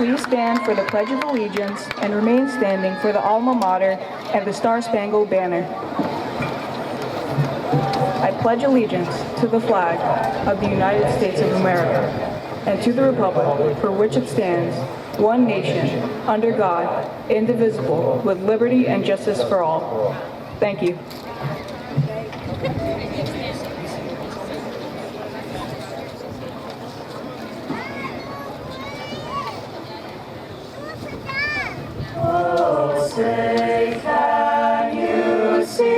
please stand for the Pledge of Allegiance and remain standing for the alma mater and the Star-Spangled Banner. I pledge allegiance to the flag of the United States of America and to the republic for which it stands, one nation, under God, indivisible, with liberty and justice for all. Thank you. Oh, say, can you see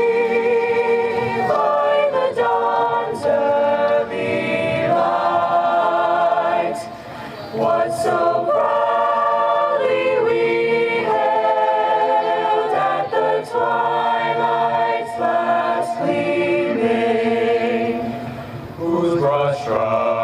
by the dawn's early light what so proudly we hailed at the twilight's last gleaming, whose broad stripes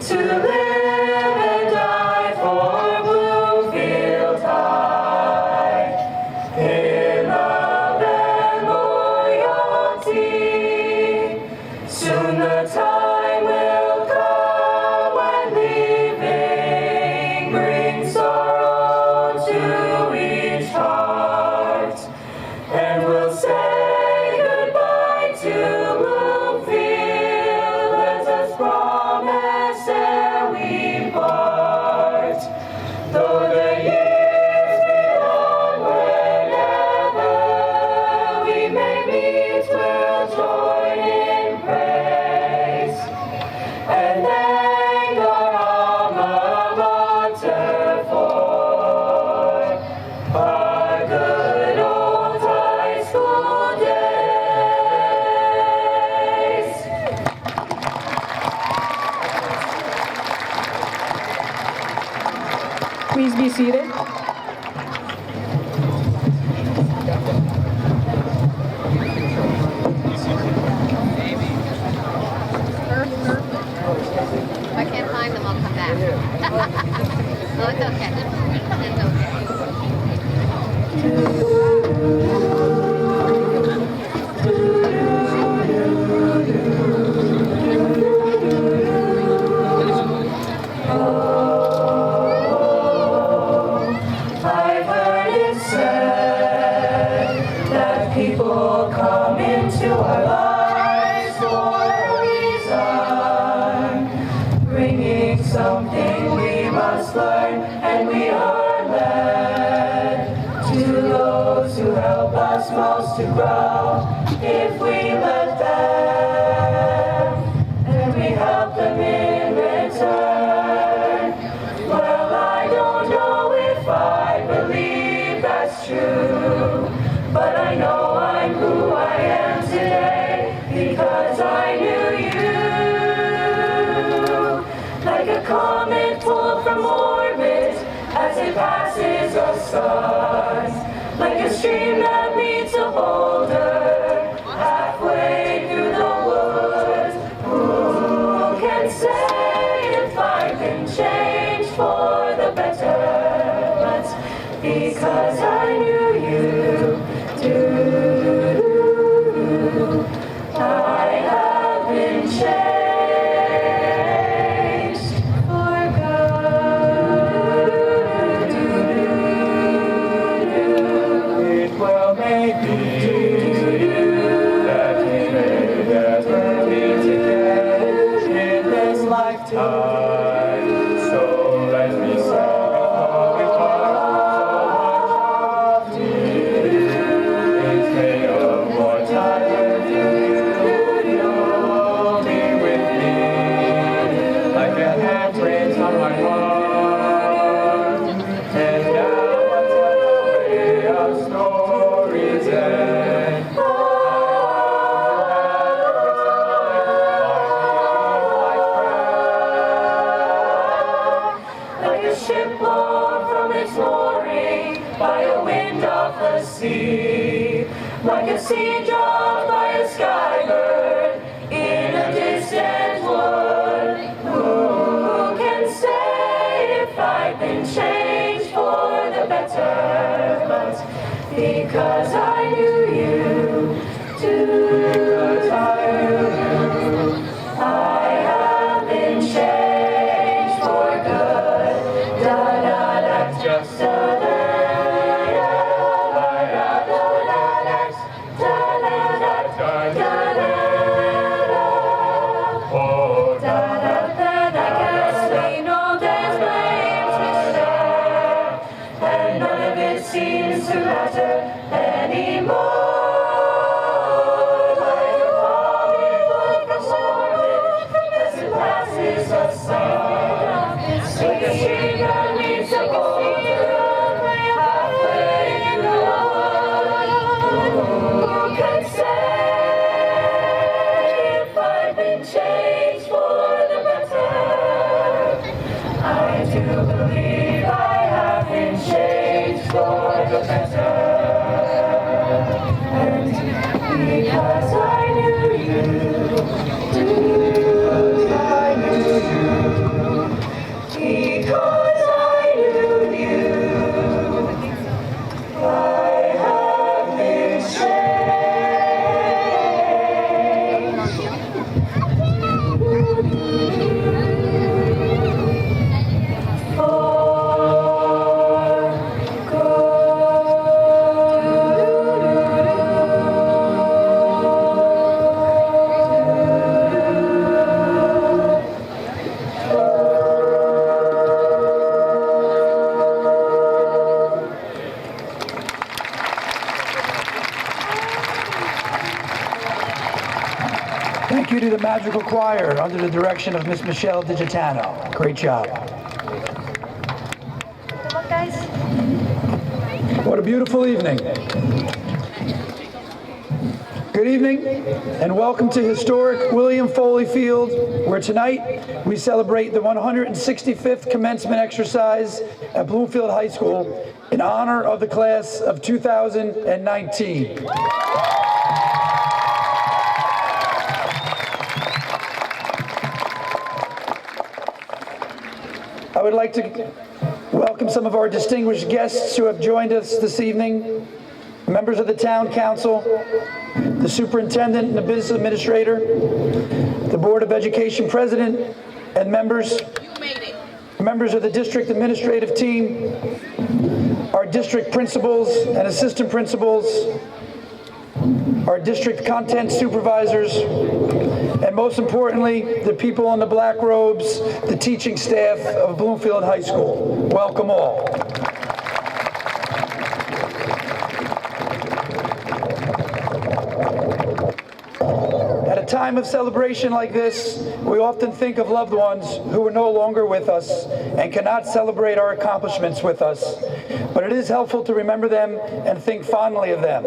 to live and die for Bloomfield high, in love and loyalty. Soon the time will come when leaving brings sorrow to each heart, and we'll say goodbye to Bloomfield. Let us promise ere we part, though the years be long, whenever we may meet, we'll join in praise and thank our alma mater for our good old high school days. Please be seated. If I can't find them, I'll come back. No, it's okay. It's okay. I've heard it said that people come into our lives for a reason, bringing something we must learn, and we are led to those who help us most to grow. If we let them, and we help them in return, well, skies, like a stream that meets a boulder halfway through the woods. Who can say if I've been changed for the better? But because I knew you, I have been changed for good. It well may be that we may never meet again in this lifetime. So let me say before we part, so much to you. It's made of more time with you. You'll be with me like a handprint on my heart. And now until the way our stories end, like a ship blown from its mooring by a wind off the sea, like a seed dropped by a skybird in a distant wood. Who can say if I've been changed for the better? But because I knew you, because I knew you, I have been changed for good. Da da da, just da da da da da da da da da. Oh, da da da da. I guess we know there's flames to share, and none of it seems to matter anymore. Like a falling book of sorted as it passes us on. Like a stream that meets a boulder halfway in the wood. Who can say if I've been changed for the better? I do believe I have been changed for the better. And because I knew you, because I knew you, because I knew you, I have been changed for Thank you to the Magical Choir under the direction of Miss Michelle Digitano. Great job. Come on, guys. What a beautiful evening. Good evening and welcome to historic William Foley Field, where tonight we celebrate the 165th commencement exercise at Bloomfield High School in honor of the class of 2019. I would like to welcome some of our distinguished guests who have joined us this evening, members of the Town Council, the Superintendent and the Business Administrator, the Board of Education President, and members of the District Administrative Team, our district principals and assistant principals, our district content supervisors, and most importantly, the people in the black robes, the teaching staff of Bloomfield High School. Welcome all. At a time of celebration like this, we often think of loved ones who are no longer with us and cannot celebrate our accomplishments with us. But it is helpful to remember them and think fondly of them.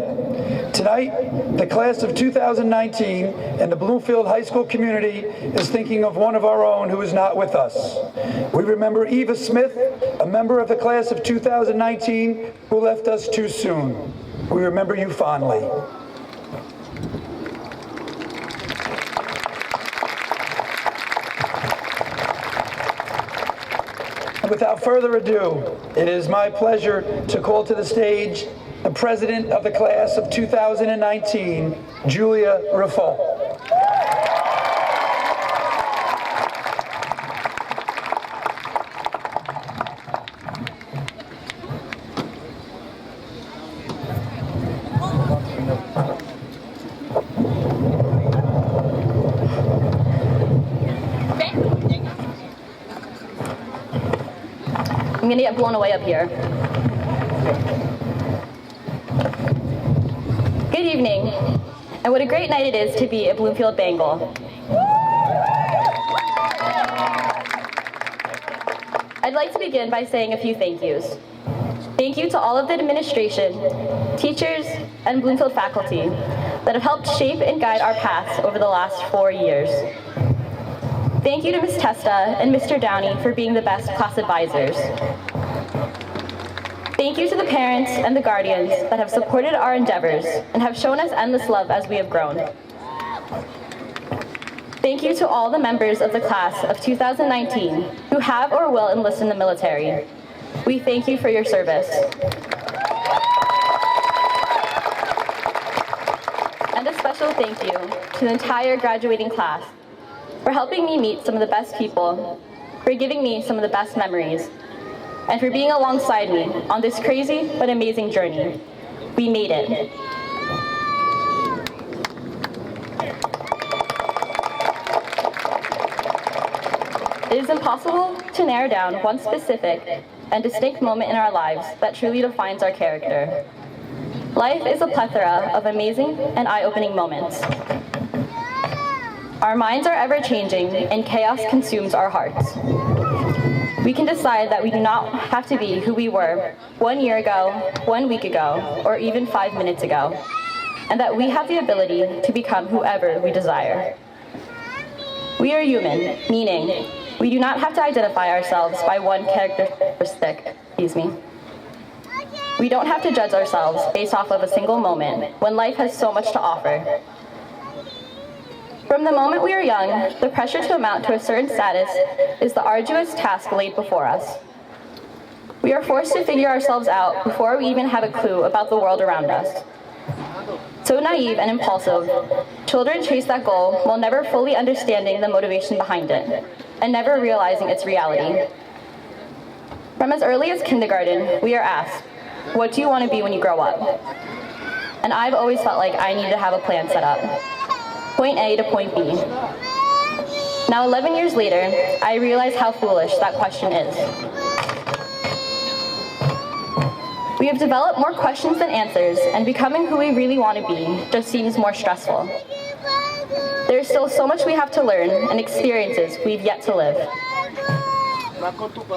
To Tonight, the class of 2019 and the Bloomfield High School community is thinking of one of our own who is not with us. We remember Eva Smith, a member of the class of 2019 who left us too soon. We remember you fondly. And without further ado, it is my pleasure to call to the stage the president of the class of 2019, Julia Raffal. I'm gonna get blown away up here. Good evening, and what a great night it is to be a Bloomfield Bengal. I'd like to begin by saying a few thank yous. Thank you to all of the administration, teachers, and Bloomfield faculty that have helped shape and guide our paths over the last 4 years. Thank you to Ms. Testa and Mr. Downey for being the best class advisors. Thank you to the parents and the guardians that have supported our endeavors and have shown us endless love as we have grown. Thank you to all the members of the class of 2019 who have or will enlist in the military. We thank you for your service. And a special thank you to the entire graduating class for helping me meet some of the best people, for giving me some of the best memories, and for being alongside me on this crazy but amazing journey. We made it. It is impossible to narrow down one specific and distinct moment in our lives that truly defines our character. Life is a plethora of amazing and eye-opening moments. Our minds are ever-changing, and chaos consumes our hearts. We can decide that we do not have to be who we were 1 year ago, 1 week ago, or even 5 minutes ago, and that we have the ability to become whoever we desire. We are human, meaning we do not have to identify ourselves by one characteristic, We don't have to judge ourselves based off of a single moment when life has so much to offer. From the moment we are young, the pressure to amount to a certain status is the arduous task laid before us. We are forced to figure ourselves out before we even have a clue about the world around us. So naive and impulsive, children chase that goal while never fully understanding the motivation behind it, and never realizing its reality. From as early as kindergarten, we are asked, what do you want to be when you grow up? And I've always felt like I need to have a plan set up. Point A to point B. Now 11 years later, I realize how foolish that question is. We have developed more questions than answers, and becoming who we really want to be just seems more stressful. There is still so much we have to learn and experiences we've yet to live.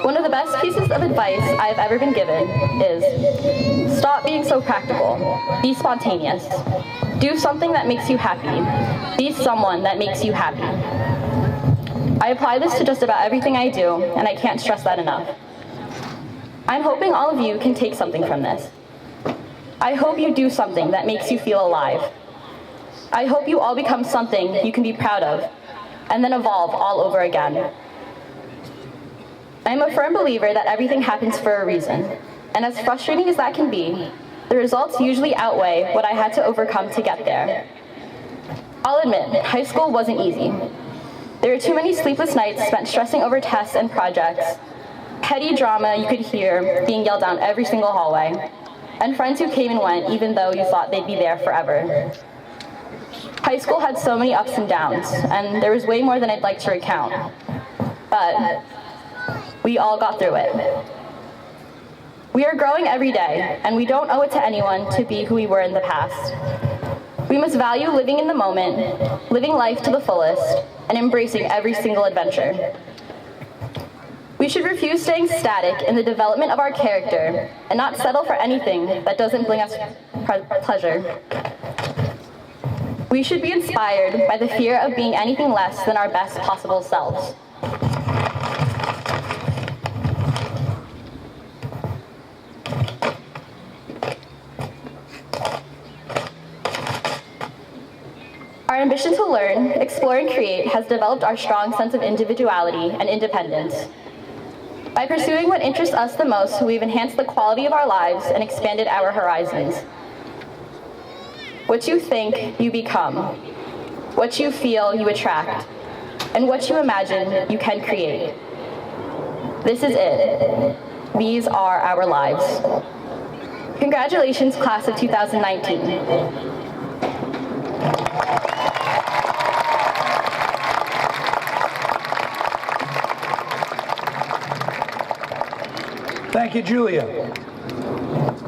One of the best pieces of advice I've ever been given is, stop being so practical, be spontaneous. Do something that makes you happy. Be someone that makes you happy. I apply this to just about everything I do, and I can't stress that enough. I'm hoping all of you can take something from this. I hope you do something that makes you feel alive. I hope you all become something you can be proud of, and then evolve all over again. I am a firm believer that everything happens for a reason, and as frustrating as that can be, the results usually outweigh what I had to overcome to get there. I'll admit, high school wasn't easy. There were too many sleepless nights spent stressing over tests and projects, petty drama you could hear being yelled down every single hallway, and friends who came and went even though you thought they'd be there forever. High school had so many ups and downs, and there was way more than I'd like to recount. But we all got through it. We are growing every day, and we don't owe it to anyone to be who we were in the past. We must value living in the moment, living life to the fullest, and embracing every single adventure. We should refuse staying static in the development of our character and not settle for anything that doesn't bring us pleasure. We should be inspired by the fear of being anything less than our best possible selves. Our ambition to learn, explore, and create has developed our strong sense of individuality and independence. By pursuing what interests us the most, we've enhanced the quality of our lives and expanded our horizons. What you think, you become. What you feel, you attract. And what you imagine, you can create. This is it. These are our lives. Congratulations, class of 2019. Thank you, Julia.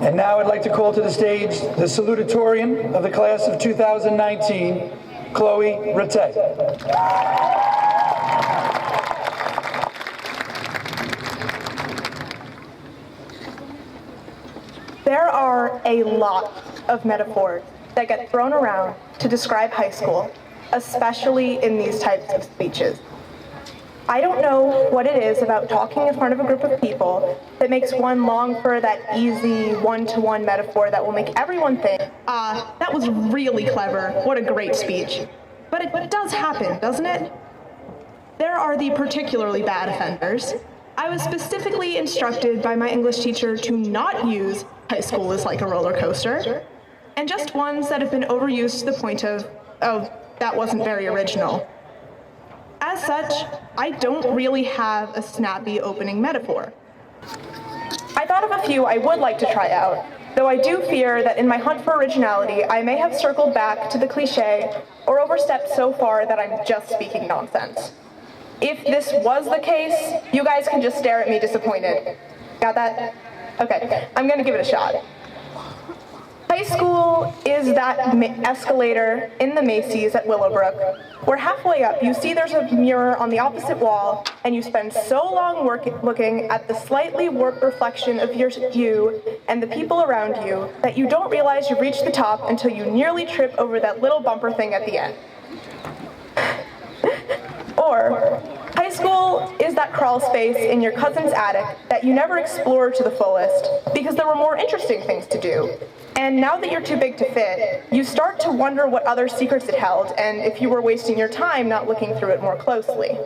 And now I'd like to call to the stage the salutatorian of the class of 2019, Chloe Rattay. There are a lot of metaphors that get thrown around to describe high school, especially in these types of speeches. I don't know what it is about talking in front of a group of people that makes one long for that easy one-to-one metaphor that will make everyone think, that was really clever, what a great speech. But it does happen, doesn't it? There are the particularly bad offenders. I was specifically instructed by my English teacher to not use high school is like a roller coaster, and just ones that have been overused to the point of, oh, that wasn't very original. As such, I don't really have a snappy opening metaphor. I thought of a few I would like to try out, though I do fear that in my hunt for originality, I may have circled back to the cliche or overstepped so far that I'm just speaking nonsense. If this was the case, you guys can just stare at me disappointed. Got that? Okay, I'm gonna give it a shot. High school is that escalator in the Macy's at Willowbrook, where halfway up you see there's a mirror on the opposite wall, and you spend so long looking at the slightly warped reflection of you and the people around you that you don't realize you've reached the top until you nearly trip over that little bumper thing at the end. Or, high school is that crawl space in your cousin's attic that you never explored to the fullest because there were more interesting things to do. And now that you're too big to fit, you start to wonder what other secrets it held and if you were wasting your time not looking through it more closely.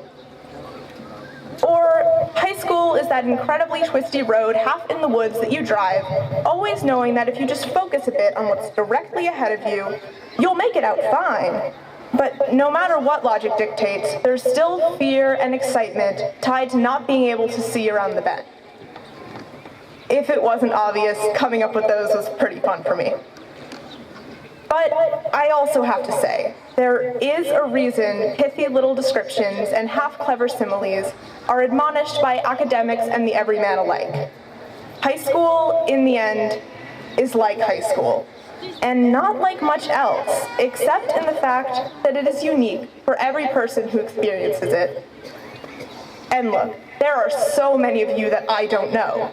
Or, high school is that incredibly twisty road half in the woods that you drive, always knowing that if you just focus a bit on what's directly ahead of you, you'll make it out fine. But no matter what logic dictates, there's still fear and excitement tied to not being able to see around the bend. If it wasn't obvious, coming up with those was pretty fun for me. But I also have to say, there is a reason pithy little descriptions and half-clever similes are admonished by academics and the everyman alike. High school, in the end, is like high school. And not like much else, except in the fact that it is unique for every person who experiences it. And look, there are so many of you that I don't know.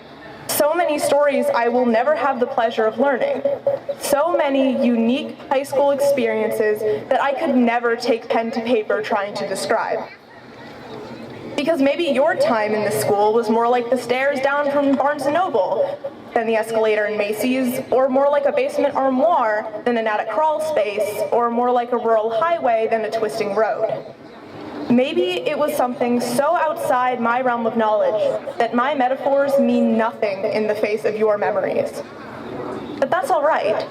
So many stories I will never have the pleasure of learning. So many unique high school experiences that I could never take pen to paper trying to describe. Because maybe your time in this school was more like the stairs down from Barnes & Noble than the escalator in Macy's, or more like a basement armoire than an attic crawl space, or more like a rural highway than a twisting road. Maybe it was something so outside my realm of knowledge that my metaphors mean nothing in the face of your memories. But that's all right.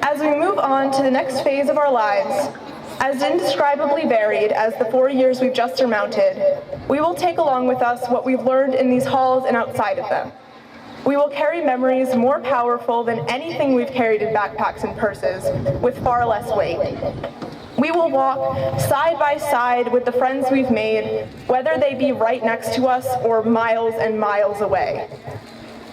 As we move on to the next phase of our lives, as indescribably varied as the 4 years we've just surmounted, we will take along with us what we've learned in these halls and outside of them. We will carry memories more powerful than anything we've carried in backpacks and purses, with far less weight. We will walk side by side with the friends we've made, whether they be right next to us or miles and miles away.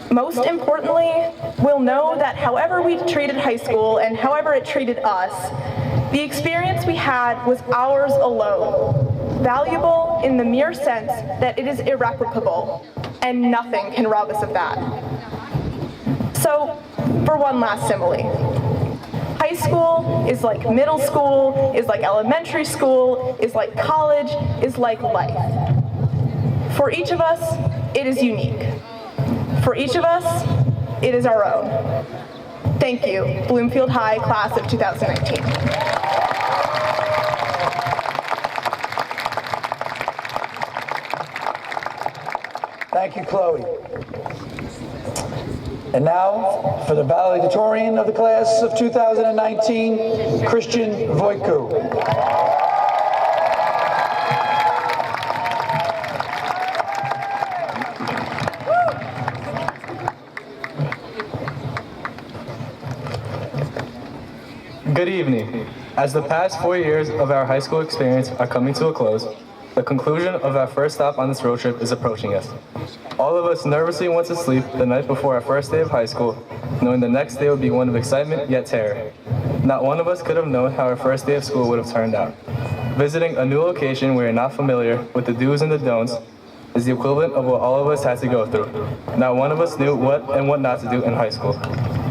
Most importantly, we'll know that however we treated high school and however it treated us, the experience we had was ours alone, valuable in the mere sense that it is irreparable, and nothing can rob us of that. So, for one last simile. High high school is like middle school, is like elementary school, is like college, is like life. For each of us, it is unique. For each of us, it is our own. Thank you, Bloomfield High Class of 2019. Thank you, Chloe. And now, for the valedictorian of the class of 2019, Christian Voiku. Good evening. As the past 4 years of our high school experience are coming to a close, the conclusion of our first stop on this road trip is approaching us. All of us nervously went to sleep the night before our first day of high school, knowing the next day would be one of excitement yet terror. Not one of us could have known how our first day of school would have turned out. Visiting a new location we are not familiar with the do's and the don'ts is the equivalent of what all of us had to go through. Not one of us knew what and what not to do in high school.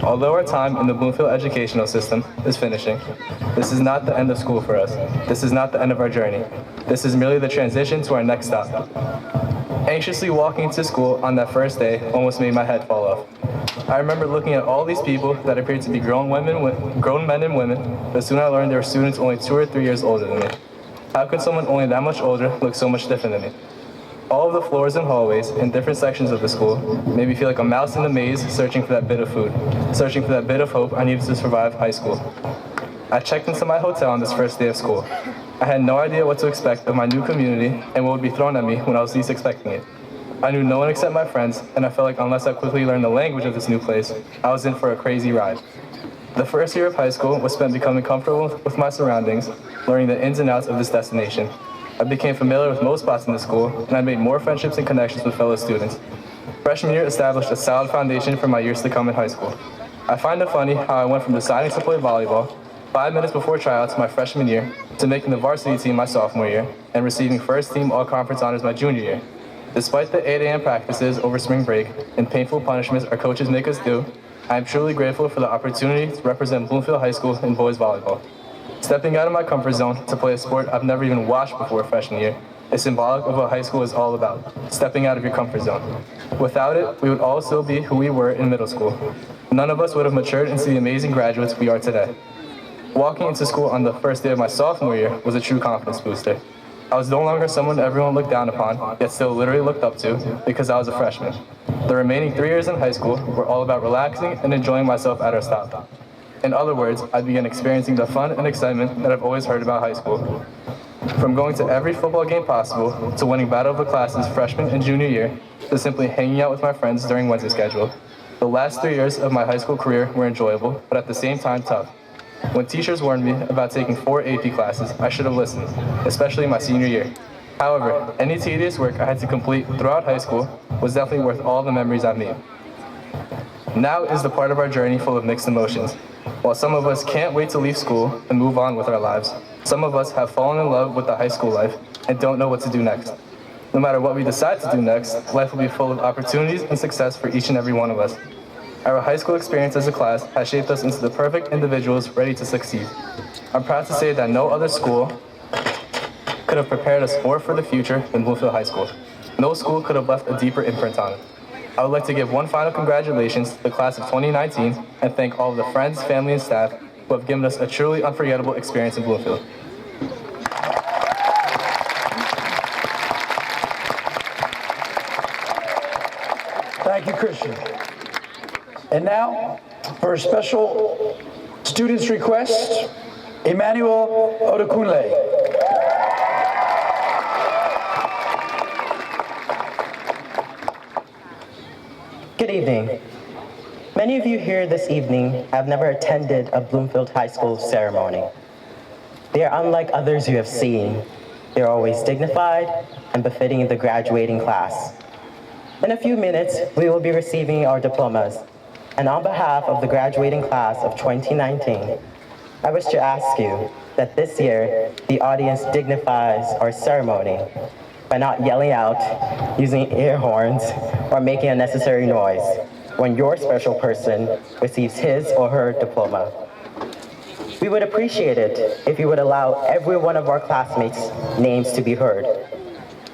Although our time in the Bloomfield educational system is finishing, this is not the end of school for us. This is not the end of our journey. This is merely the transition to our next stop. Anxiously walking to school on that first day almost made my head fall off. I remember looking at all these people that appeared to be grown men and women, but soon I learned they were students only 2 or 3 years older than me. How could someone only that much older look so much different than me? All of the floors and hallways in different sections of the school made me feel like a mouse in a maze searching for that bit of food, searching for that bit of hope I needed to survive high school. I checked into my hotel on this first day of school. I had no idea what to expect of my new community and what would be thrown at me when I was least expecting it. I knew no one except my friends, and I felt like unless I quickly learned the language of this new place, I was in for a crazy ride. The first year of high school was spent becoming comfortable with my surroundings, learning the ins and outs of this destination. I became familiar with most spots in the school, and I made more friendships and connections with fellow students. Freshman year established a solid foundation for my years to come in high school. I find it funny how I went from deciding to play volleyball 5 minutes before tryouts my freshman year to making the varsity team my sophomore year and receiving first team all-conference honors my junior year. Despite the 8 a.m. practices over spring break and painful punishments our coaches make us do, I am truly grateful for the opportunity to represent Bloomfield High School in boys volleyball. Stepping out of my comfort zone to play a sport I've never even watched before freshman year is symbolic of what high school is all about, stepping out of your comfort zone. Without it, we would all still be who we were in middle school. None of us would have matured into the amazing graduates we are today. Walking into school on the first day of my sophomore year was a true confidence booster. I was no longer someone everyone looked down upon, yet still literally looked up to, because I was a freshman. The remaining 3 years in high school were all about relaxing and enjoying myself at our stop. In other words, I began experiencing the fun and excitement that I've always heard about high school. From going to every football game possible, to winning Battle of the Classes freshman and junior year, to simply hanging out with my friends during Wednesday schedule, the last 3 years of my high school career were enjoyable, but at the same time tough. When teachers warned me about taking 4 AP classes, I should have listened, especially my senior year. However, any tedious work I had to complete throughout high school was definitely worth all the memories I've made. Now is the part of our journey full of mixed emotions. While some of us can't wait to leave school and move on with our lives, some of us have fallen in love with the high school life and don't know what to do next. No matter what we decide to do next, life will be full of opportunities and success for each and every one of us. Our high school experience as a class has shaped us into the perfect individuals ready to succeed. I'm proud to say that no other school could have prepared us more for the future than Bloomfield High School. No school could have left a deeper imprint on it. I would like to give one final congratulations to the class of 2019 and thank all of the friends, family, and staff who have given us a truly unforgettable experience in Bloomfield. Thank you, Christian. And now, for a special student's request, Emmanuel Odukunle. Good evening. Many of you here this evening have never attended a Bloomfield High School ceremony. They are unlike others you have seen. They are always dignified and befitting the graduating class. In a few minutes, we will be receiving our diplomas. And on behalf of the graduating class of 2019, I wish to ask you that this year, the audience dignifies our ceremony by not yelling out, using air horns, or making unnecessary noise when your special person receives his or her diploma. We would appreciate it if you would allow every one of our classmates' names to be heard.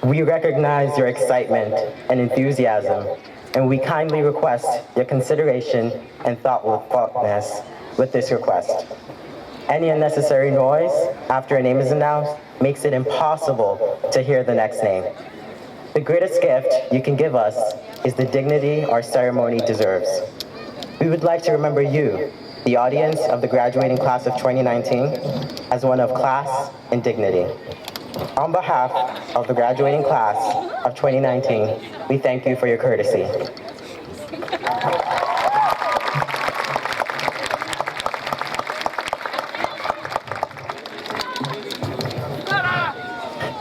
We recognize your excitement and enthusiasm, and we kindly request your consideration and thoughtfulness with this request. Any unnecessary noise after a name is announced makes it impossible to hear the next name. The greatest gift you can give us is the dignity our ceremony deserves. We would like to remember you, the audience of the graduating class of 2019, as one of class and dignity. On behalf of the graduating class of 2019, we thank you for your courtesy.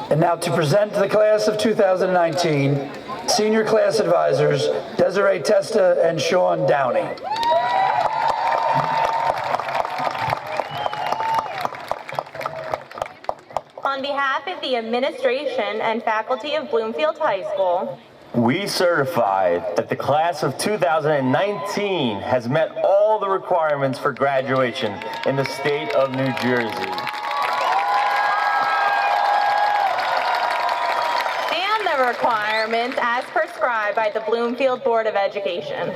And now to present the class of 2019, senior class advisors Desiree Testa and Sean Downey. On behalf of the administration and faculty of Bloomfield High School, we certify that the class of 2019 has met all the requirements for graduation in the state of New Jersey. And the requirements as prescribed by the Bloomfield Board of Education.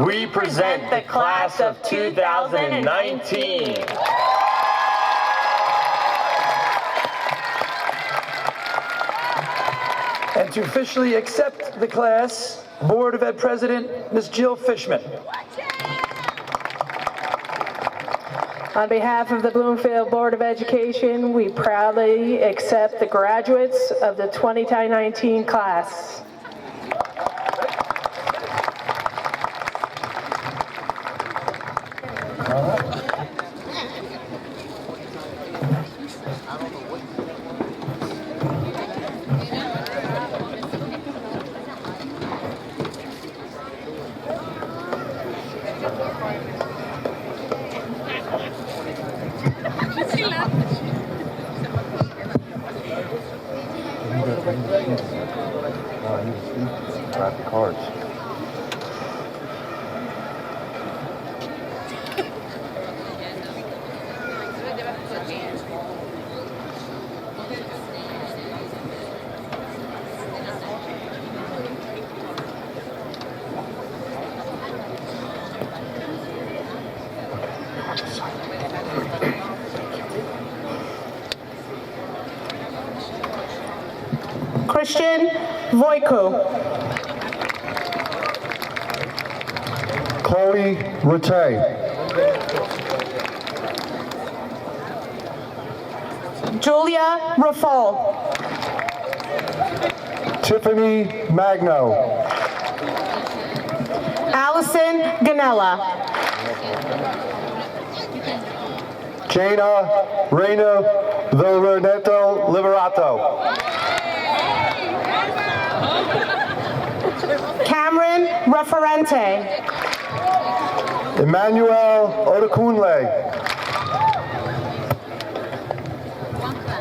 We present the class of 2019. And to officially accept the class, Board of Ed President, Ms. Jill Fishman. On behalf of the Bloomfield Board of Education, we proudly accept the graduates of the 2019 class. Grab the cards. Christian Voiku. Chloe Rattay. Julia Raffol. Tiffany Magno. Allison Ganella. Jana Reina Villarneto Liberato. Cameron Referente. Emmanuel Odakunle.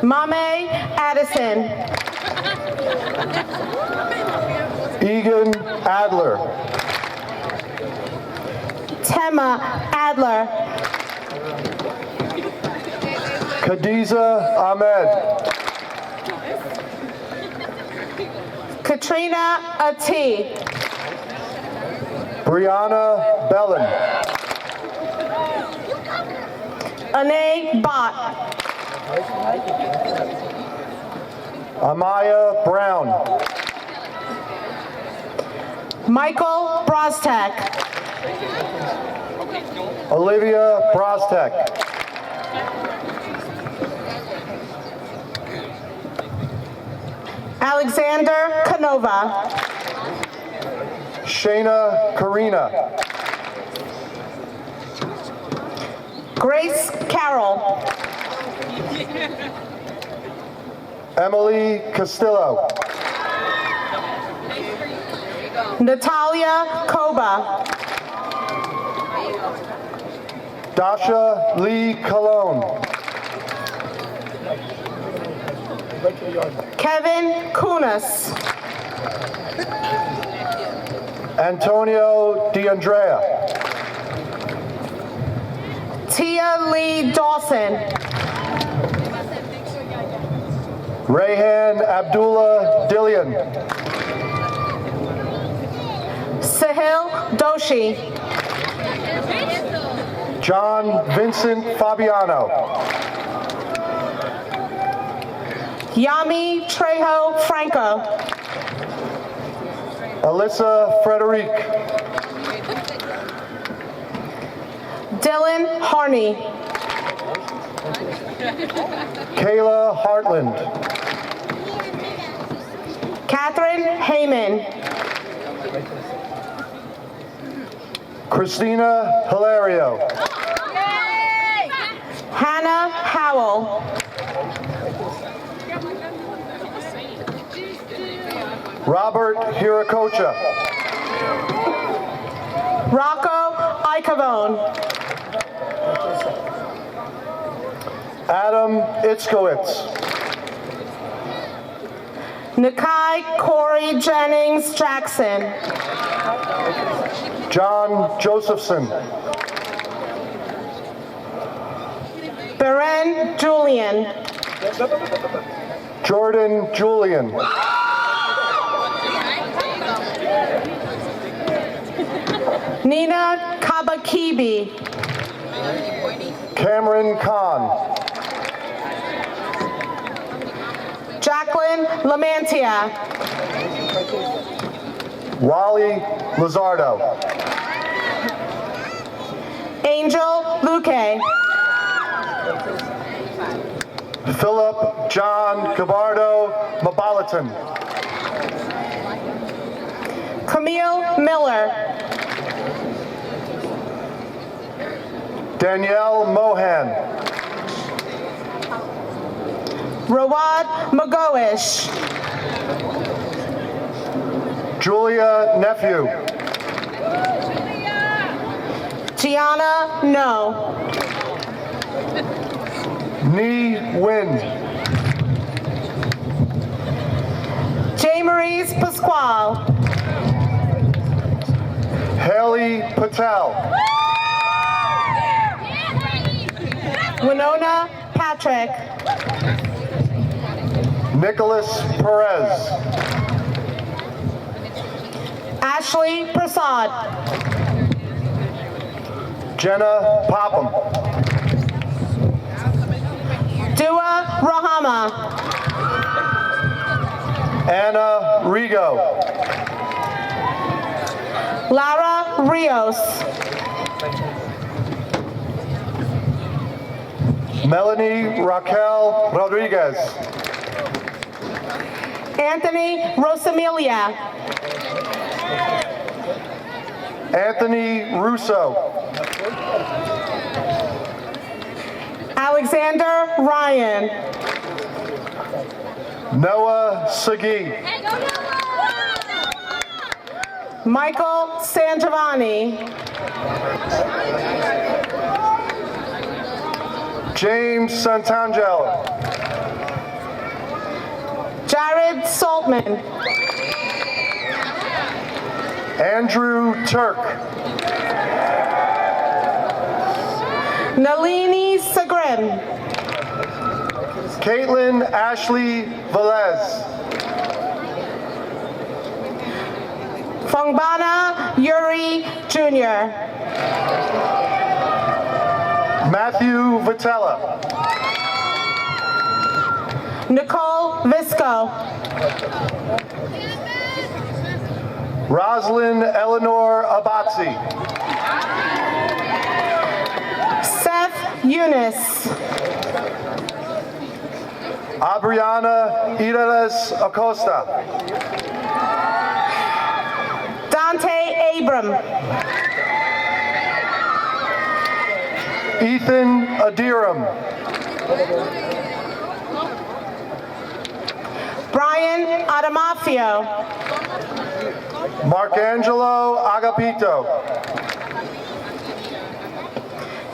Mame Addison. Egan Adler. Tema Adler. Khadiza Ahmed. Katrina Ati. Brianna Bellin. Ane Bott. Amaya Brown. Michael Brostek. Olivia Brostek. Alexander Canova. Shayna Karina. Grace Carroll. Emily Castillo. Natalia Koba. Dasha Lee Cologne. Kevin Kunis. Antonio DeAndrea. Tia Lee Dawson. Rayhan Abdullah Dillian. Sahil Doshi. John Vincent Fabiano. Yami Trejo Franco. Alyssa Frederic. Dylan Harney. Kayla Hartland. Catherine Heyman. Christina Hilario. Hannah Howell. Robert Hirakocha. Rocco Icavone. Adam Itzkowitz. Nakai Corey Jennings Jackson. John Josephson. Beren Julian. Jordan Julian. Nina Kabakibi. Cameron Kahn. Jacqueline Lamantia. Wally Lizardo. Angel Luque. Philip John Cabardo Mabalaton. Camille Miller. Danielle Mohan. Rawad Magoish. Julia Nephew. Gianna No. Nee Win. J. Maurice Pasquale. Haley Patel. Winona Patrick. Nicholas Perez. Ashley Prasad. Jenna Popham. Dua Rahama. Anna Rigo. Lara Rios. Melanie Raquel Rodriguez. Anthony Rosamilia. Anthony Russo. Alexander Ryan. Noah Sagi. Michael Sangiovanni. James Santangelo. Jared Saltman. Andrew Turk. Nalini Sagrim. Caitlin Ashley Velez. Fongbana Yuri Jr. Matthew Vitella. Nicole Visco. Roslyn Eleanor Abatzi. Seth Eunice. Abriana Ireles Acosta. Dante Abram. Ethan Adiram. Brian Adamafio. Marcangelo Agapito.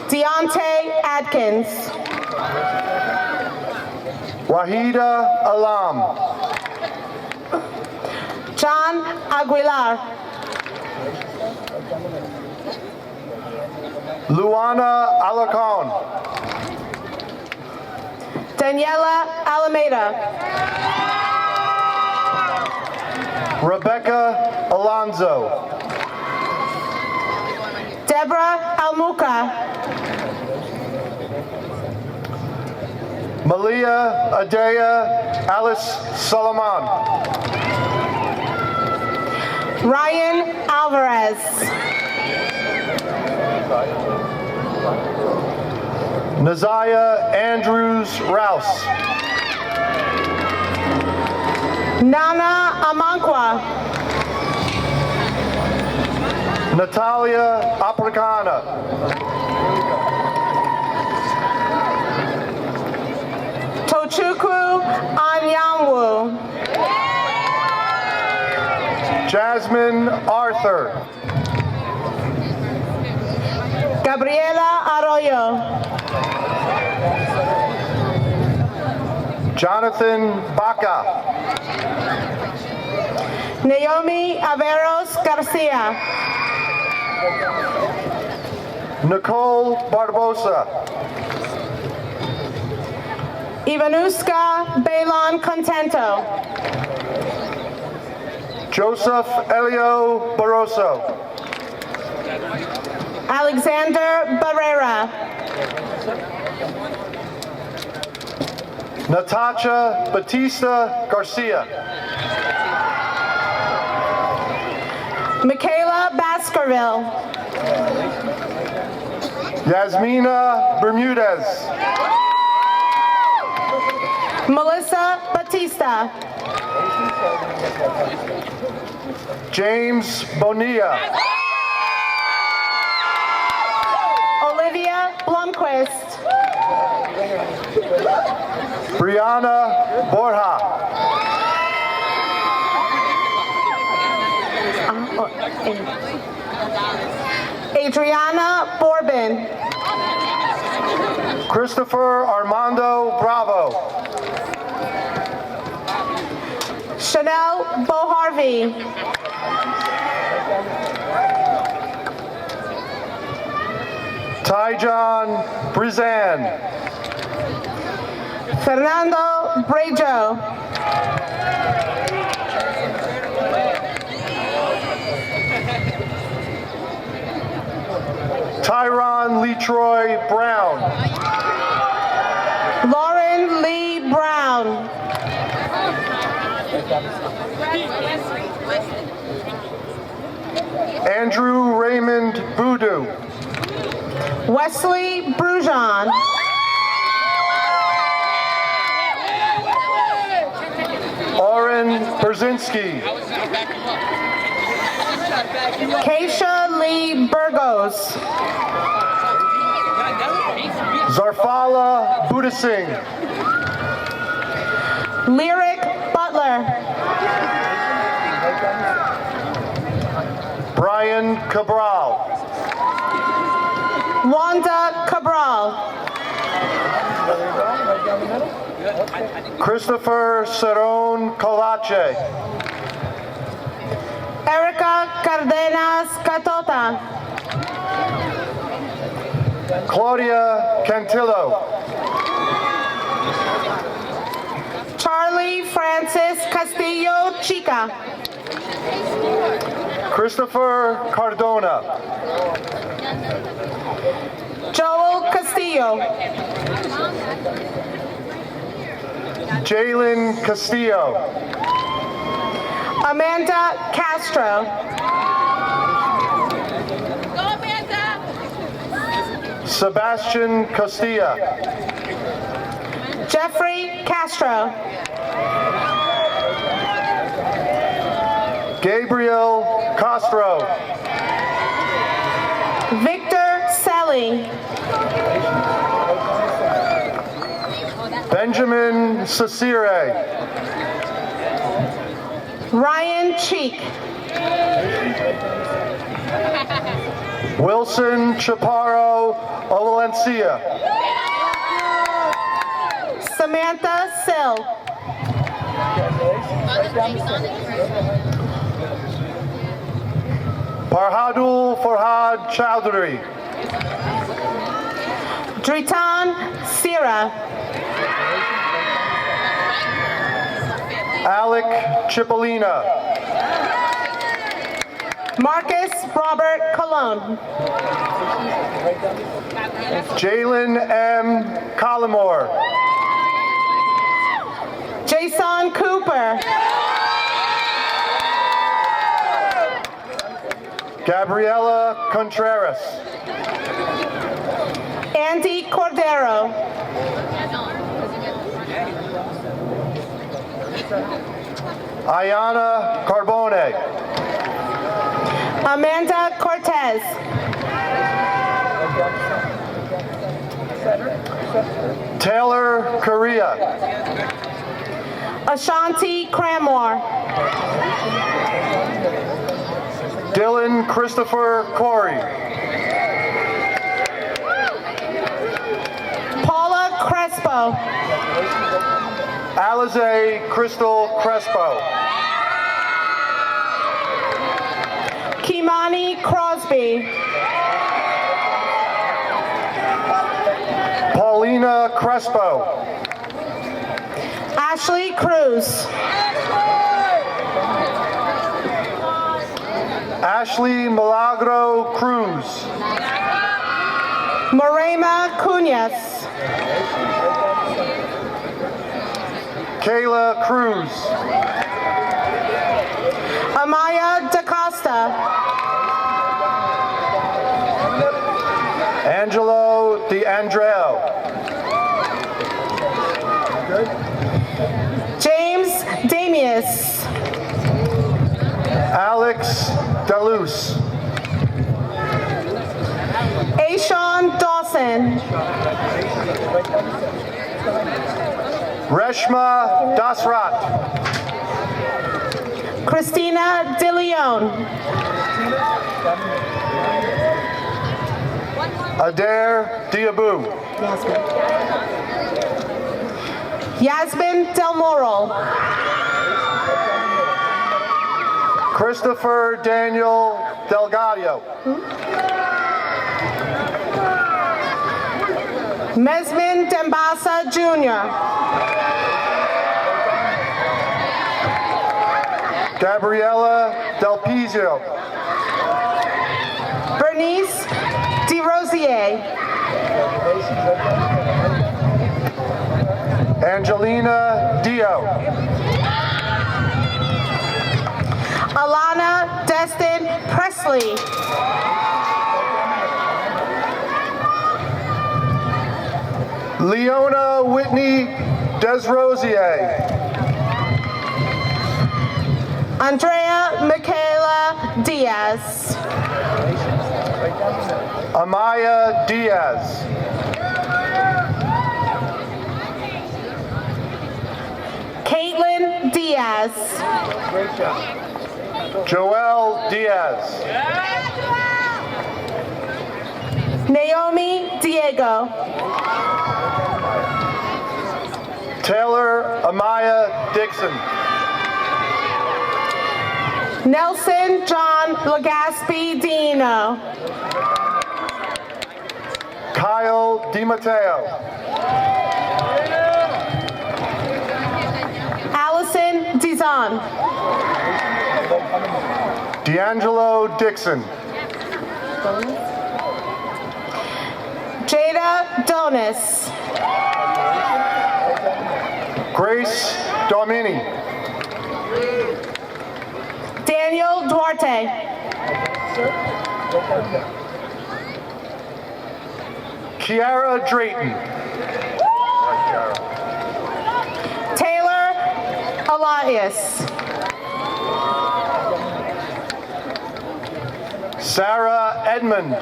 Deontay Adkins. Wahida Alam. John Aguilar. Luana Alarcon. Daniela Alameda. Rebecca Alonzo. Deborah Almuca. Malia Adea Alice Solomon. Ryan Alvarez. Naziah Andrews Rouse. Nana Amankwa. Natalia Apricana. Tochukwu Anyanwu. Jasmine Arthur. Gabriela Arroyo. Jonathan Baca. Naomi Averos Garcia. Nicole Barbosa. Ivanuska Balon Contento. Joseph Elio Barroso. Alexander Barrera. Natasha Batista Garcia. Michaela Baskerville. Yasmina Bermudez. Melissa Batista. James Bonilla. Olivia Blomquist. Brianna Borja. Adriana Borbin. Christopher Armando Bravo. Chanel Boharvey. Tyjon Brizan. Fernando Brejo. Tyron Letroy Brown. Lauren Lee Brown. Andrew Raymond Boudou. Wesley Brujon. Oren Brzezinski. Keisha Lee Burgos. Zarfala Budasingh. Lyric Butler. Brian Cabral. Wanda Cabral. Christopher Cerrone Colache. Erica Cardenas Catota. Claudia Cantillo. Charlie Francis Castillo Chica. Christopher Cardona. Joel Castillo. Jalen Castillo. Amanda Castro. Sebastian Castilla. Jeffrey Castro. Gabriel Castro. Victor Selly. Benjamin Cesire. Ryan Cheek. Wilson Chaparro Ovalencia. Samantha Sill. Farhadul Farhad Chowdhury. Dritan Sira. Alec Cipollina. Marcus Robert Colon. Jalen M. Collymore. Jason Cooper. Gabriela Contreras. Andy Cordero. Ayana Carbone. Amanda Cortez. Taylor Correa. Ashanti Cranmore. Dylan Christopher Corey. Paula Crespo. Alize Crystal Crespo. Kimani Crosby. Paulina Crespo. Ashley Cruz. Ashley Milagro Cruz. Morema Cunhas. Kayla Cruz. Amaya DaCosta. Angelo DeAndreo. James Damius. Alex Deluse. Ashawn Dawson. Reshma Dasrat. Christina DeLeon. Adair Diabu. Yasmin Del Moral. Christopher Daniel Delgado. Mesmin Dembasa Jr. Gabriela Del Pizio. Bernice DeRosier. Angelina Dio. Alana Destin Presley. Leona Whitney Desrosier. Andrea Michaela Diaz. Amaya Diaz. Caitlin Diaz. Joelle Diaz. Naomi Diego. Taylor Amaya Dixon. Nelson John Legaspi Dino. Kyle DiMatteo. Allison Dizon. D'Angelo Dixon. Jada Donis. Grace Domini. Daniel Duarte. Kiara Drayton. Taylor Elias. Sarah Edmond.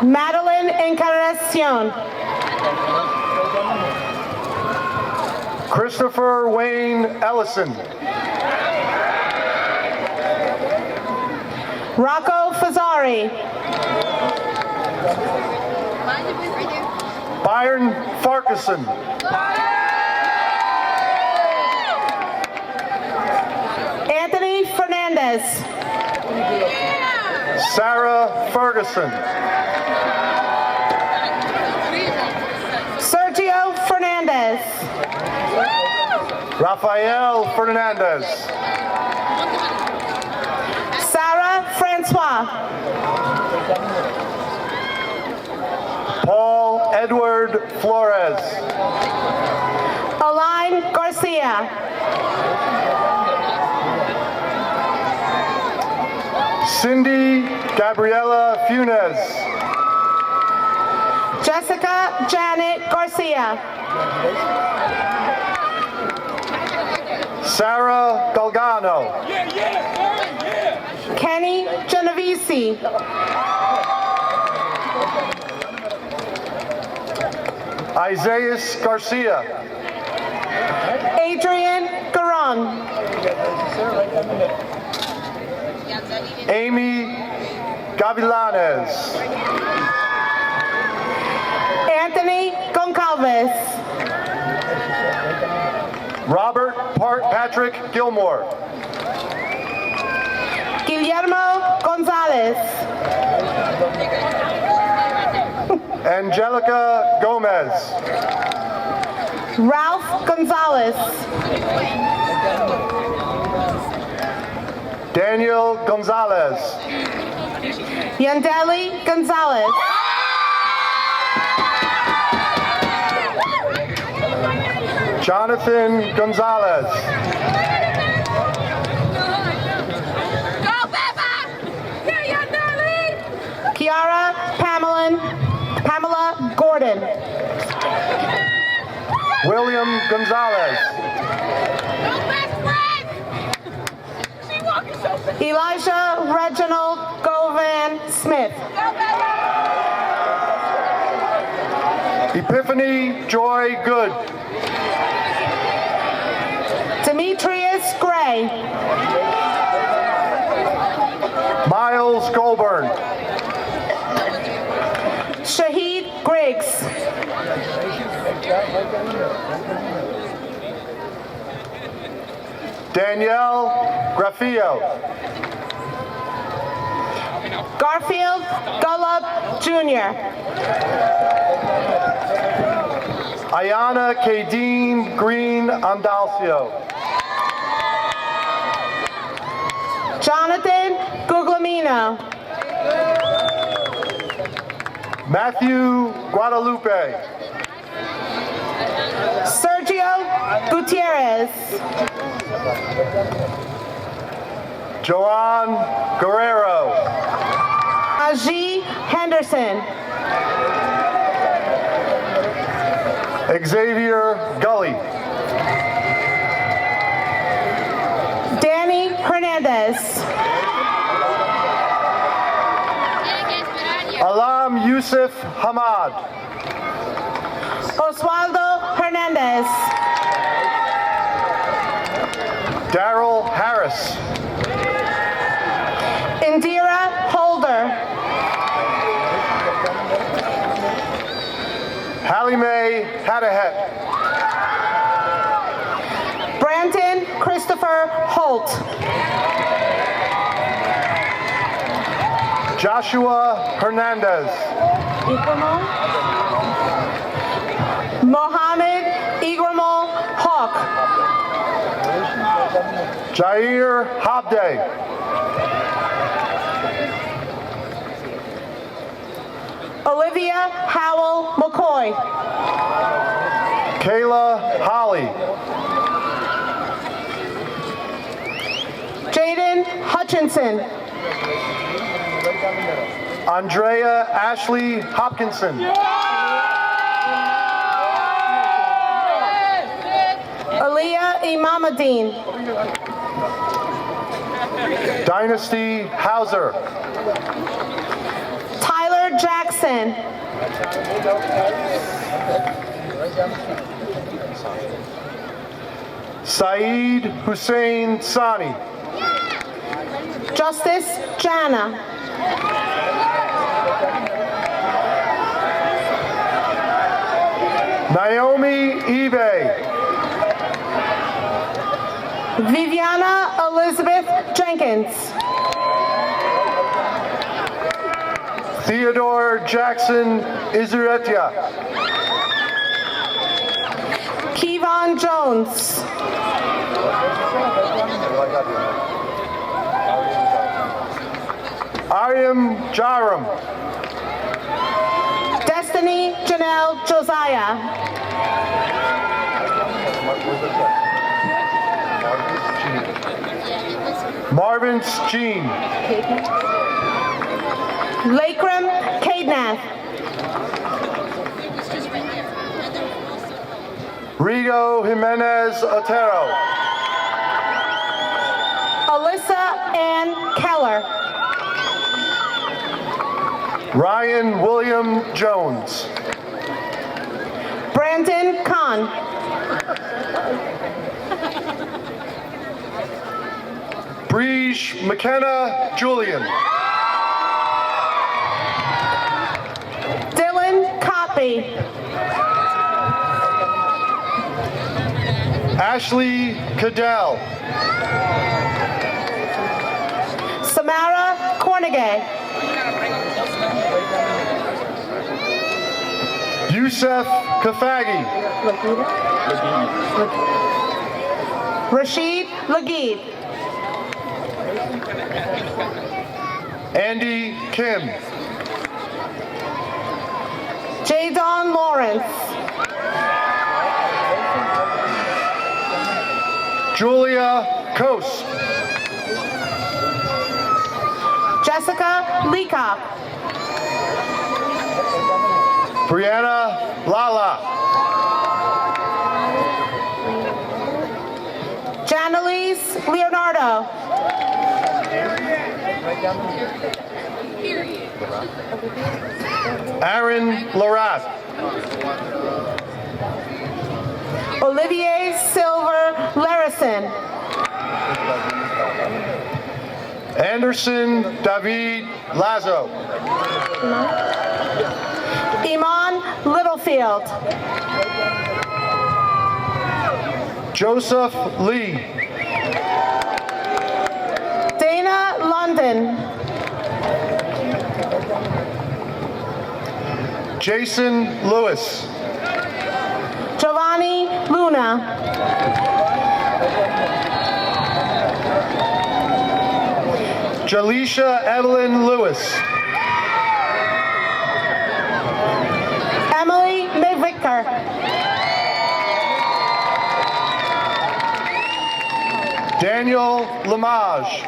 Madeline Encarnacion. Christopher Wayne Ellison. Rocco Fazzari. Byron Farquharson. Anthony Fernandez. Sarah Ferguson. Sergio Fernandez. Rafael Fernandez. Sarah Francois. Paul Edward Flores. Aline Garcia. Cindy Gabriela Funes. Jessica Janet Garcia. Sarah Galgano. Kenny Genovese. Isaiah Garcia. Adrian Garon. Amy Gavilanes. Anthony Goncalves. Robert Patrick Gilmore. Guillermo Gonzalez. Angelica Gomez. Ralph Gonzalez. Daniel Gonzalez. Yandeli Gonzalez. Jonathan Gonzalez. Kiara Pamela Gordon. William Gonzalez. Elijah Reginald Govan Smith. Epiphany Joy Good. Demetrius Gray. Miles Goldburn. Shahid Griggs. Danielle Grafio. Garfield Gullub Jr. Ayana Kadeen Green Andalcio. Jonathan Guglielmino. Matthew Guadalupe. Sergio Gutierrez. Joan Guerrero. Aji Henderson. Xavier Gully. Danny Hernandez. Alam Yusuf Hamad. Oswaldo Hernandez. Daryl Harris. Indira Holder. Hallie-Mae Hadahet. Brandon Christopher Holt. Joshua Hernandez. Mohammed Igramal Hawk. Jair Habde. Olivia Howell McCoy. Kayla Holly. Jaden Hutchinson. Andrea Ashley Hopkinson. Aaliyah Imamuddin. Dynasty Hauser. Tyler Jackson. Saeed Hussein Sani. Justice Jana. Naomi Ebe. Viviana Elizabeth Jenkins. Theodore Jackson Izuretia. Kevon Jones. Aryam Jaram. Destiny Janelle Josiah. Marvin Jean. Lakram Cadenath. Rigo Jimenez Otero. Alyssa Ann Keller. Ryan William Jones. Brandon Kahn. Breege McKenna Julian. Dylan Coppy. Ashley Cadell. Samara Cornegay. Yusef Kafagi. Rashid Lageed. Andy Kim. Jadon Lawrence. Julia Coase. Jessica Leacock. Brianna Lala. Janelise Leonardo. Aaron Larath. Olivier Silver Larison. Anderson David Lazo. Iman Littlefield. Joseph Lee. Dana London. Jason Lewis. Giovanni Luna. Jaleisha Evelyn Lewis. Emily McVicker. Daniel Lamage.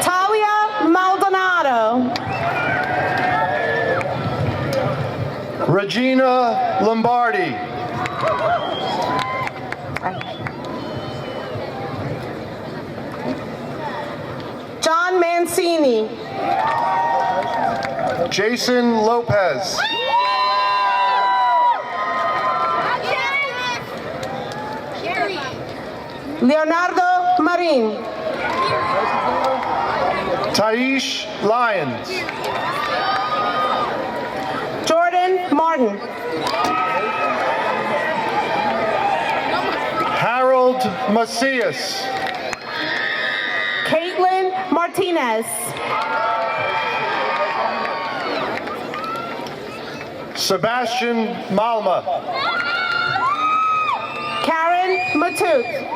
Talia Maldonado. Regina Lombardi. John Mancini. Jason Lopez. Leonardo Marin. Taish Lyons. Jordan Martin. Harold Macias. Caitlin Martinez. Sebastian Malma. Karen Matute.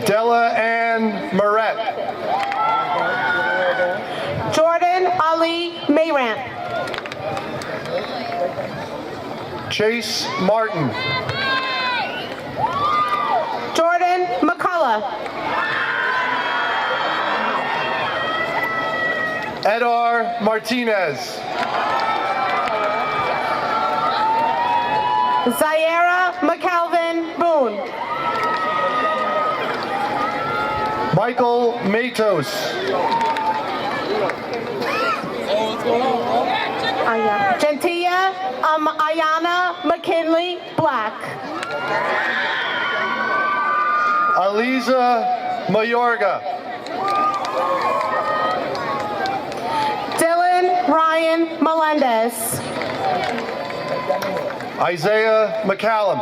Della Ann Moret. Jordan Ali Mayrant. Chase Martin. Jordan McCullough. Edar Martinez. Zaira McCalvin Boone. Michael Matos. Gentilla Ayana McKinley Black. Aliza Mayorga. Dylan Ryan Melendez. Isaiah McCallum.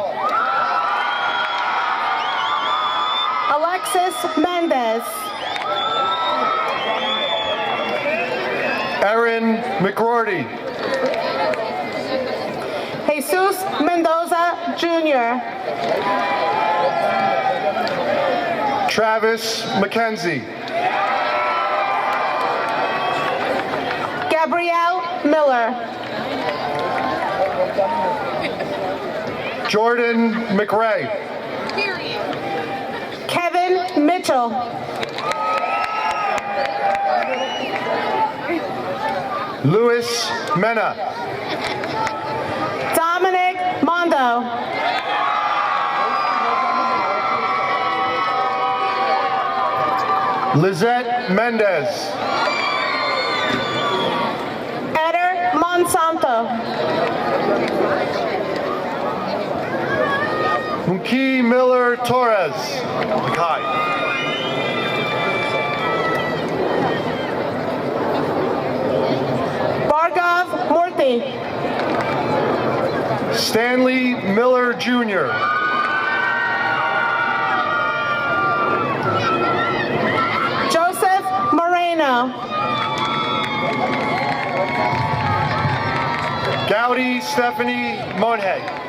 Alexis Mendes. Hernandez. Erin McRorty. Jesus Mendoza Jr. Travis McKenzie. Gabrielle Miller. Jordan McRae. Kevin Mitchell. Luis Mena. Dominic Mondo. Lizette Mendez. Eder Monsanto. Munki Miller Torres. Hi. Bargov Murthy. Stanley Miller Jr. Joseph Moreno. Gowdy Stephanie Monhay.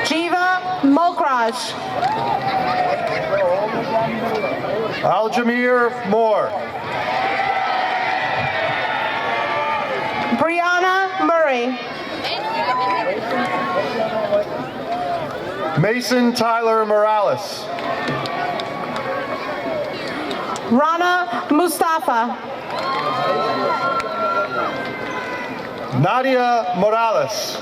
Jiva Mokraj. Aljamir Moore. Brianna Murray. Mason Tyler Morales. Rana Mustafa. Nadia Morales.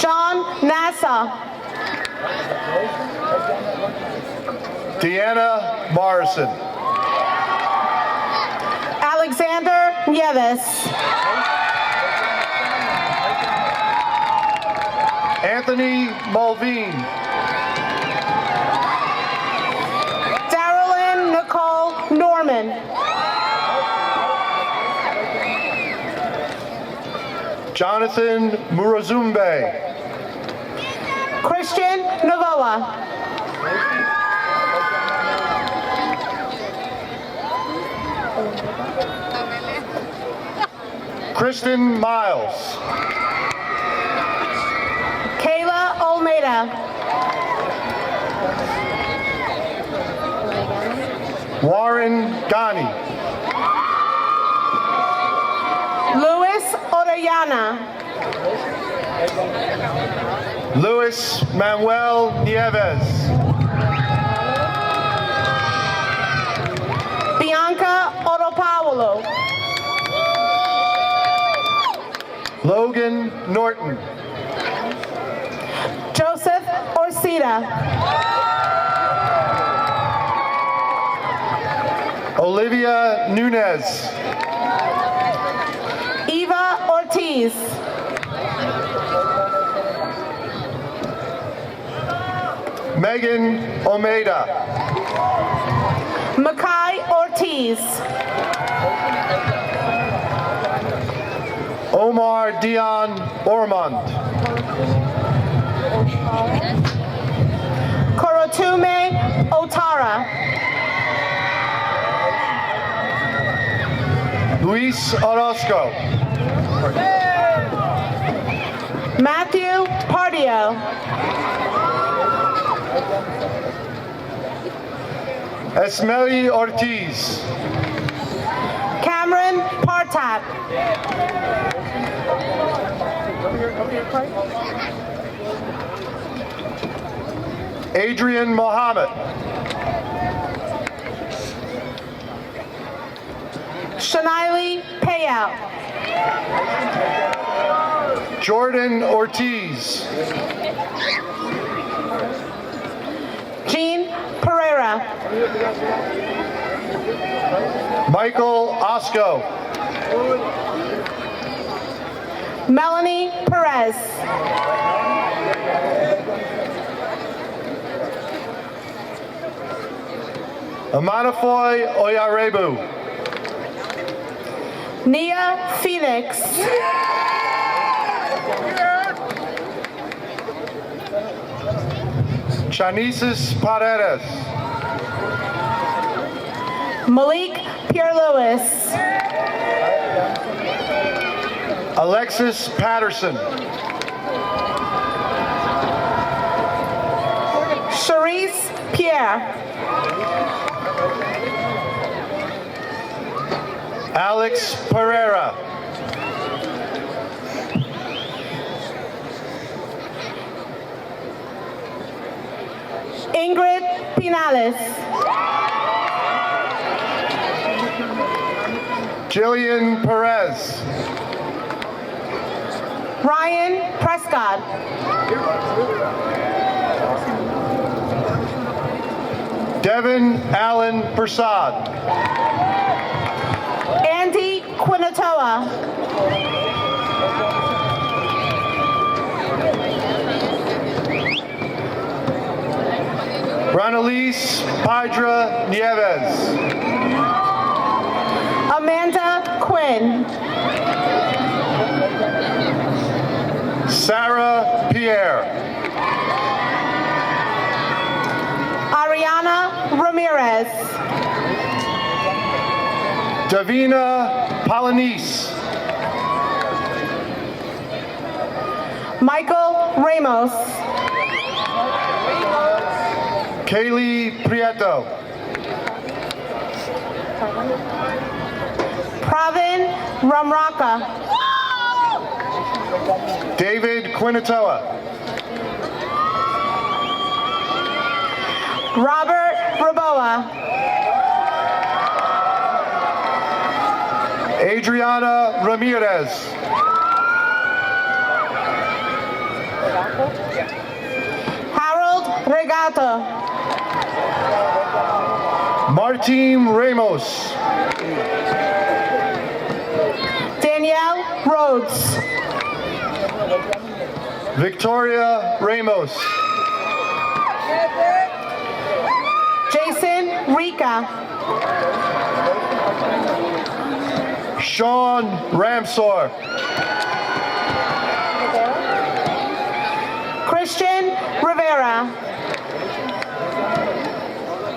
John Nassau. Deanna Morrison. Alexander Nieves. Anthony Mulveen. Darylyn Nicole Norman. Jonathan Murazumbe. Christian Novoa. Kristen Miles. Kayla Olmeda. Warren Ghani. Luis Orellana. Luis Manuel Nieves. Bianca Oropaulo. Logan Norton. Joseph Orsita. Olivia Nunez. Eva Ortiz. Megan Omeda. Makai Ortiz. Omar Dion Ormond. Korotume Otara. Luis Orozco. Matthew Pardio. Esmeli Ortiz. Cameron Partak. Adrian Mohammed. Shanaili Payout. Jordan Ortiz. Jean Pereira. Michael Osco. Melanie Perez. Amanafoy Oyarebu. Nia Phoenix. Shanices Paredes. Malik Pierre-Louis. Alexis Patterson. Charisse Pierre. Alex Pereira. Ingrid Pinales. Jillian Perez. Ryan Prescott. Devin Allen Persad. Andy Quinatoa. Ranalise Pydra Nieves. Amanda Quinn. Sarah Pierre. Ariana Ramirez. Davina Polanese. Michael Ramos. Kaylee Prieto. Pravin Ramraka. David Quinatoa. Robert Raboa. Adriana Ramirez. Harold Regato. Martin Ramos. Danielle Rhodes. Victoria Ramos. Jason Rica. Sean Ramsor. Christian Rivera.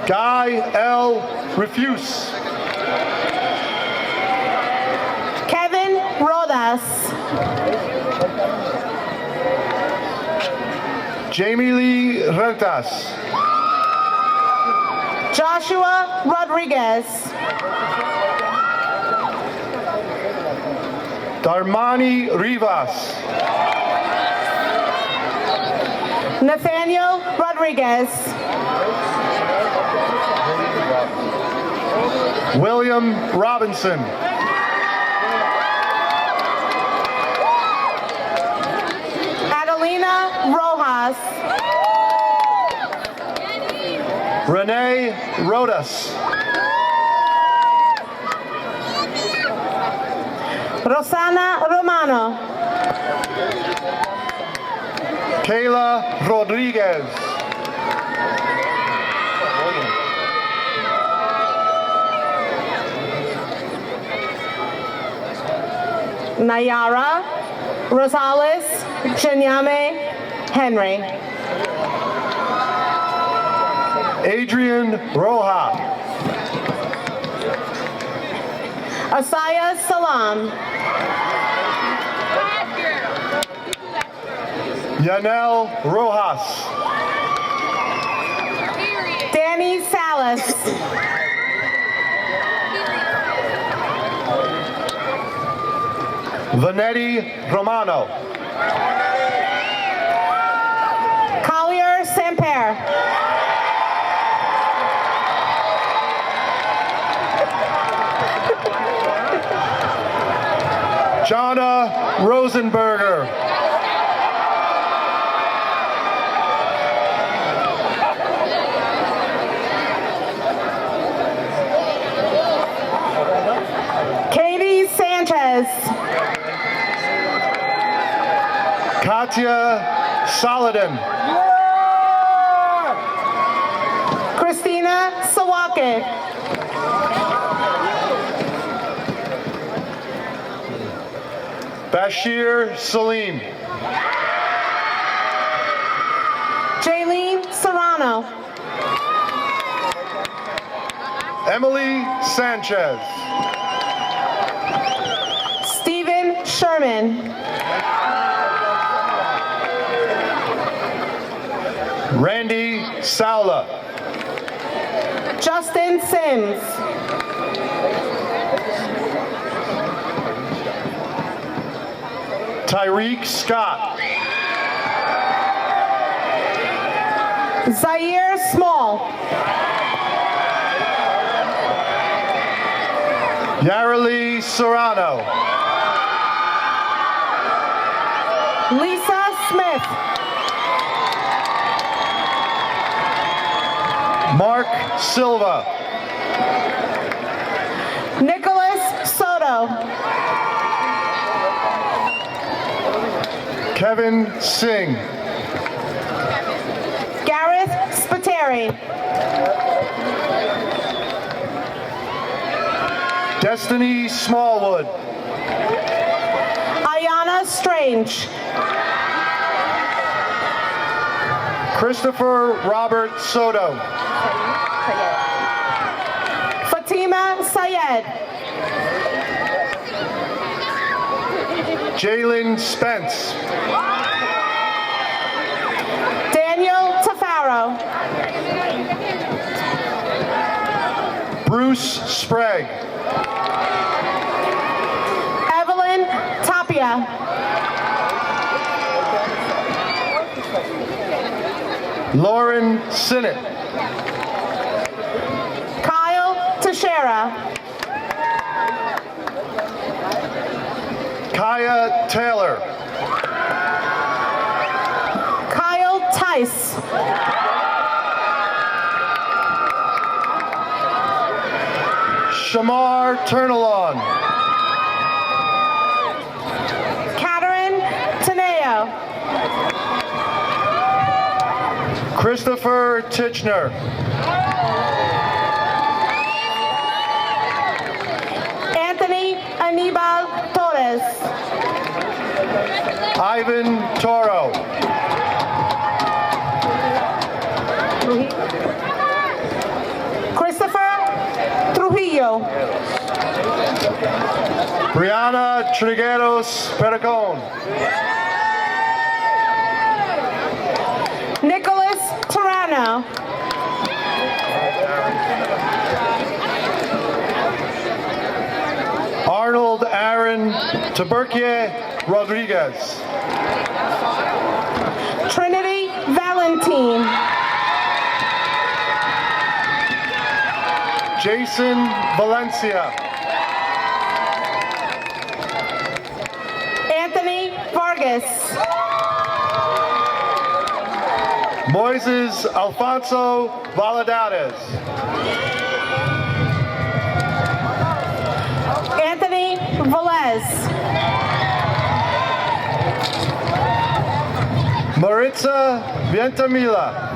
Guy L. Refuse. Kevin Rodas. Jamie Lee Rentas. Joshua Rodriguez. Darmani Rivas. Nathaniel Rodriguez. William Robinson. Adelina Rojas. Renee Rodas. Rosana Romano. Kayla Rodriguez. Nayara Rosales Chinyame Henry. Adrian Roja. Asaya Salam. Yanel Rojas. Danny Salas. Vanetti Romano. Collier Samper. Jonna Rosenberger. Katie Sanchez. Katya Saladin. Christina Sawakit. Bashir Salim. Jaylene Serrano. Romano. Emily Sanchez. Stephen Sherman. Randy Saula. Justin Sims. Tyreek Scott. Zaire Small. Yareli Serrano. Lisa Smith. Mark Silva. Nicholas Soto. Kevin Singh. Gareth Spateri. Destiny Smallwood. Ayana Strange. Christopher Robert Soto. Fatima Sayed. Jalen Spence. Daniel Tafaro. Bruce Sprague. Evelyn Tapia. Lauren Sinnott. Kyle Teixeira. Kaya Taylor. Kyle Tice. Shamar Turnalon. Katarin Teneo. Christopher Titchner. Anthony Anibal Torres. Ivan Toro. Christopher Trujillo. Brianna Trigueros Pericon. Nicholas Turano. Arnold Aaron Taberkie Rodriguez. Trinity Valentine. Jason Valencia. Anthony Vargas. Moises Alfonso Valadares. Anthony Velez. Maritza Vientamila.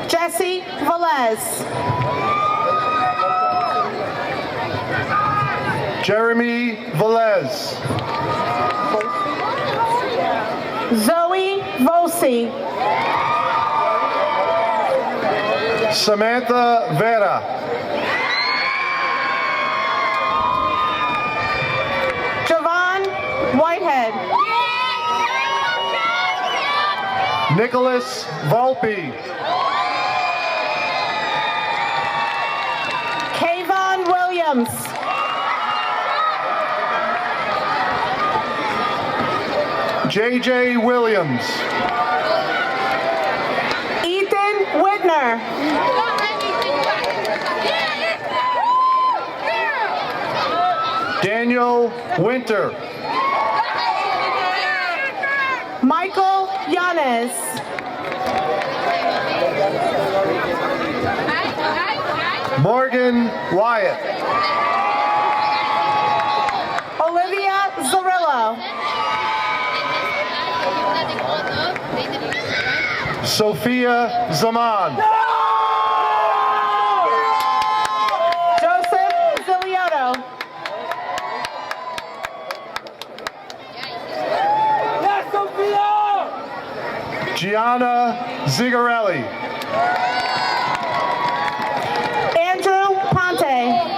Jesse Velez. Jeremy Velez. Zoe Vosi. Samantha Vera. Javon Whitehead. Nicholas Volpe. Kayvon Williams. JJ Williams. Ethan Whitner. Daniel Winter. Michael Yanes. Morgan Wyatt. Olivia Zarillo. Sophia Zaman. Joseph Ziliotto. Gianna Zigarelli. Andrew Ponte.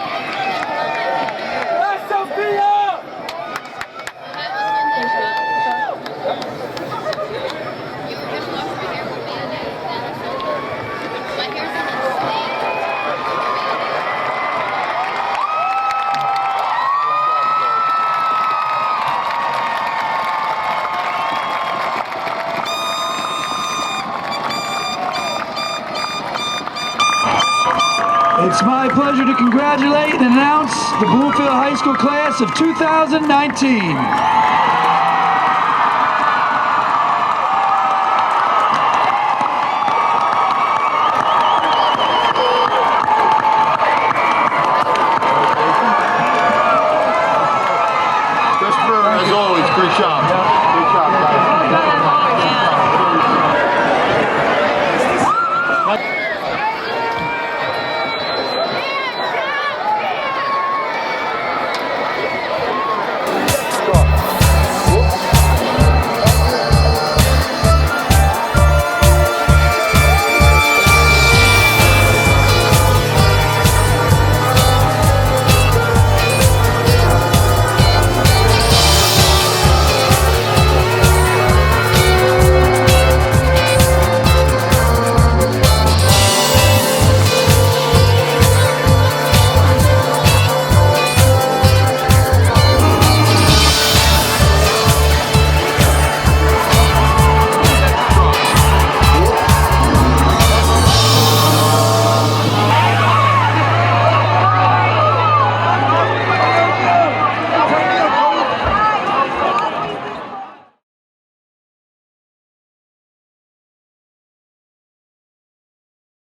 It's my pleasure to congratulate and announce the Bloomfield High School class of 2019.